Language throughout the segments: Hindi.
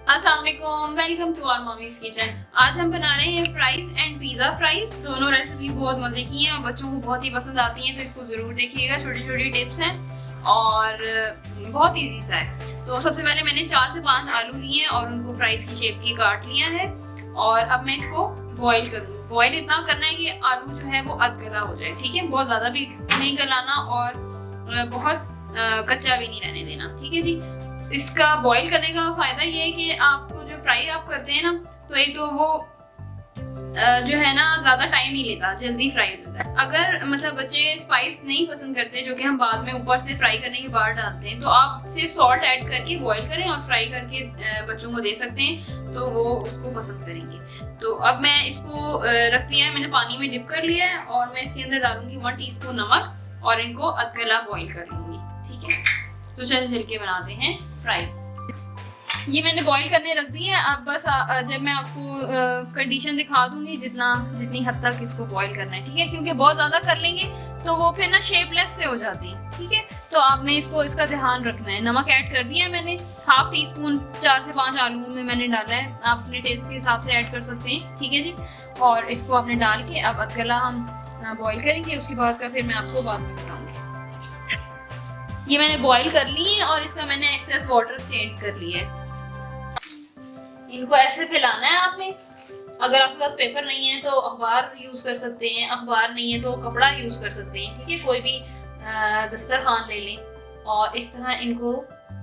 अस्सलाम वालेकुम, welcome to our mummy's kitchen. आज हम बना रहे हैं फ्राइज एंड पिज़्ज़ा फ्राइज। दोनों रेसिपी बहुत मज़े की हैं और बच्चों को बहुत ही पसंद आती हैं, तो इसको ज़रूर देखिएगा। छोटी छोटी टिप्स हैं और बहुत इजी सा है। तो सबसे पहले मैंने 4 से 5 आलू लिए हैं और उनको फ्राइज की शेप की काट लिया है और अब मैं इसको बॉईल करूँगी। बॉईल इतना करना है कि आलू जो है वो अध गला हो जाए, ठीक है। बहुत ज़्यादा भी नहीं गलाना और बहुत कच्चा भी नहीं रहने देना, ठीक है जी। इसका बॉईल करने का फायदा ये है कि आपको जो फ्राई आप करते हैं ना, तो एक तो वो जो है ना ज्यादा टाइम नहीं लेता, जल्दी फ्राई हो जाता है। अगर मतलब बच्चे स्पाइस नहीं पसंद करते, जो कि हम बाद में ऊपर से फ्राई करने के बाद डालते हैं, तो आप सिर्फ सॉल्ट ऐड करके बॉईल करें और फ्राई करके बच्चों को दे सकते हैं, तो वो उसको पसंद करेंगे। तो अब मैं इसको रख दिया है, मैंने पानी में डिप कर लिया है और मैं इसके अंदर डालूंगी 1 टीस्पून नमक और इनको अधगला बॉईल कर लूंगी, ठीक है। तो चल के बनाते हैं फ्राइज। ये मैंने बॉईल करने रख दी है। अब बस जब मैं आपको कंडीशन दिखा दूंगी जितनी हद तक इसको बॉईल करना है, ठीक है। क्योंकि बहुत ज्यादा कर लेंगे तो वो फिर ना शेपलेस से हो जाती है, ठीक है। तो आपने इसका ध्यान रखना है। नमक ऐड कर दिया है मैंने, हाफ टी स्पून 4 से 5 आलू में मैंने डाला है। आप अपने टेस्ट के हिसाब से ऐड कर सकते हैं, ठीक है जी। और इसको आपने डाल के अब अधगला हम बॉईल करेंगे। उसके बाद का फिर मैं आपको बाद में बताऊंगी। ये मैंने बॉईल कर ली है और इसका मैंने एक्सेस वाटर स्ट्रेन कर लिया है। इनको ऐसे फैलाना है आपने। अगर आपके पास पेपर नहीं है तो अखबार यूज कर सकते हैं, अखबार नहीं है तो कपड़ा यूज कर सकते हैं, ठीक है। कोई भी दस्तरखान ले लें और इस तरह इनको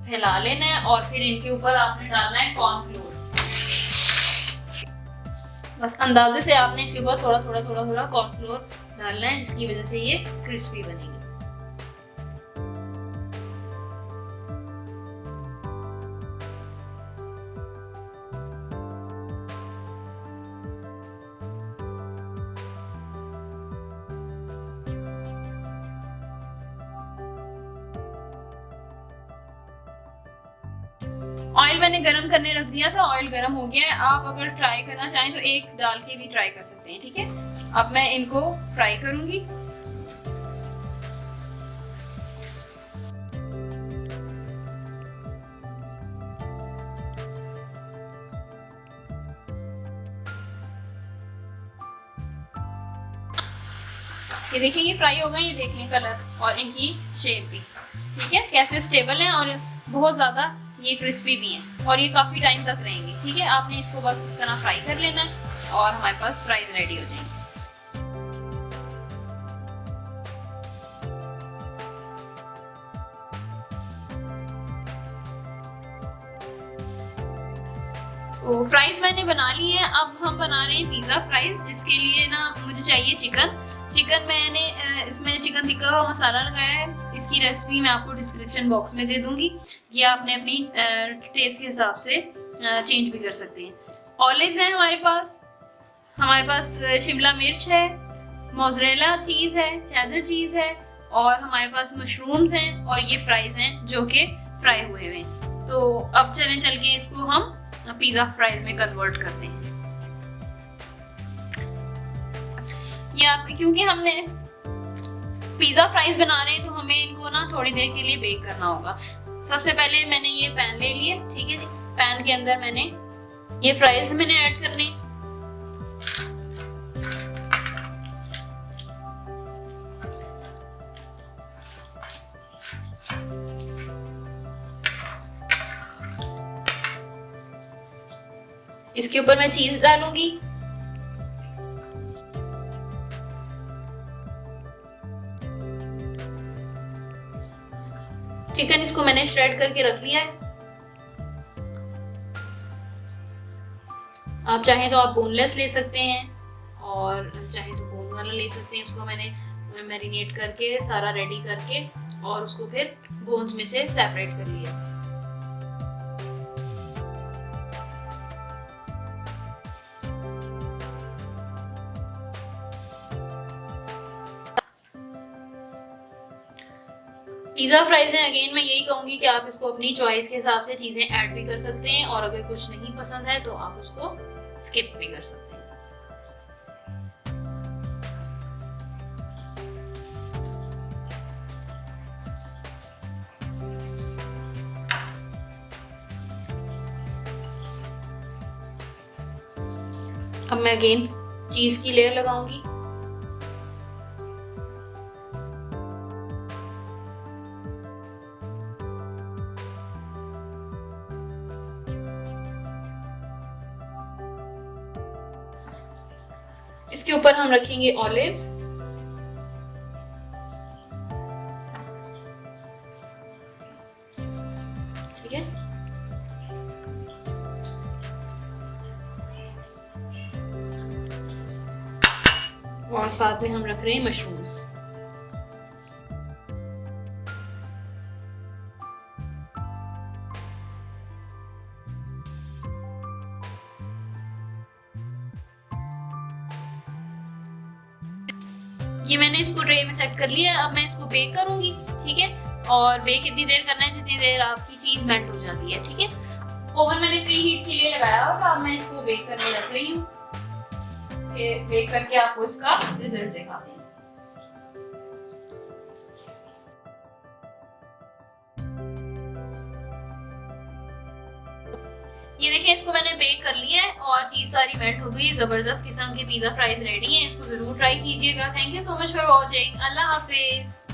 फैला लेना है और फिर इनके ऊपर आपने डालना है कॉर्नफ्लोर। बस अंदाजे से आपने इसके ऊपर थोड़ा थोड़ा कॉर्नफ्लोर डालना है, जिसकी वजह से ये क्रिस्पी बनेगी। ऑयल मैंने गरम करने रख दिया था, ऑयल गरम हो गया है। आप अगर ट्राई करना चाहें तो एक डाल के भी ट्राई कर सकते हैं, ठीक है। अब मैं इनको फ्राई करूंगी। ये देखिए, ये फ्राई हो गए, ये देख लें कलर और इनकी शेप भी, ठीक है, कैसे स्टेबल है और बहुत ज्यादा ये क्रिस्पी भी हैं और ये काफी टाइम तक रहेंगे, ठीक है। आपने इसको बस इस तरह फ्राई कर लेना है और हमारे पास फ्राइज रेडी हो जाएंगे। तो फ्राइज मैंने बना ली है। अब हम बना रहे हैं पिज्जा फ्राइज, जिसके लिए ना मुझे चाहिए चिकन मैंने इसमें चिकन टिक्का का मसाला लगाया है। इसकी रेसिपी मैं आपको डिस्क्रिप्शन बॉक्स में दे दूंगी। ये आपने अपनी टेस्ट के हिसाब से चेंज भी कर सकते हैं। ऑलिव्स हैं हमारे पास शिमला मिर्च है, मोज़रेला चीज़ है, चेडर चीज़ है और हमारे पास मशरूम्स हैं और ये फ्राइज हैं जो कि फ्राई हुए हुए हैं। तो अब चल के इसको हम पिज़्ज़ा फ्राइज में कन्वर्ट करते हैं। क्योंकि हमने पिज़्ज़ा फ्राइज बना रहे हैं तो हमें इनको ना थोड़ी देर के लिए बेक करना होगा। सबसे पहले मैंने ये पैन ले लिए, ठीक है जी। पैन के अंदर मैंने ये फ्राइज मैंने ऐड करने। इसके ऊपर मैं चीज डालूंगी। चिकन इसको मैंने श्रेड करके रख लिया है। आप चाहें तो आप बोनलेस ले सकते हैं और चाहे तो बोन वाला ले सकते हैं। उसको मैंने मैरिनेट करके सारा रेडी करके और उसको फिर बोन्स में से सेपरेट कर लिया। पिज़्ज़ा फ्राइज है, अगेन मैं यही कहूंगी कि आप इसको अपनी चॉइस के हिसाब से चीज़ें ऐड भी कर सकते हैं और अगर कुछ नहीं पसंद है तो आप उसको स्किप भी कर सकते हैं। अब मैं अगेन चीज की लेयर लगाऊंगी। इसके ऊपर हम रखेंगे ऑलिव्स। ठीक है, और साथ में हम रख रहे हैं मशरूम्स। ये मैंने इसको ट्रे में सेट कर लिया है। अब मैं इसको बेक करूंगी। ठीक है, और बेक इतनी देर करना है जितनी देर आपकी चीज मेल्ट हो जाती है। ठीक है, ओवन मैंने प्री हीट के लिए लगाया हुआ था। अब मैं इसको बेक करने रख रही हूँ। बेक करके आपको इसका रिजल्ट दिखाते हैं। ये देखिए, इसको मैंने बेक कर लिया है और चीज सारी मेल्ट हो गई। जबरदस्त किस्म के पिज्जा फ्राइज रेडी हैं। इसको जरूर ट्राई कीजिएगा। Thank you so much for watching. Allah Hafiz.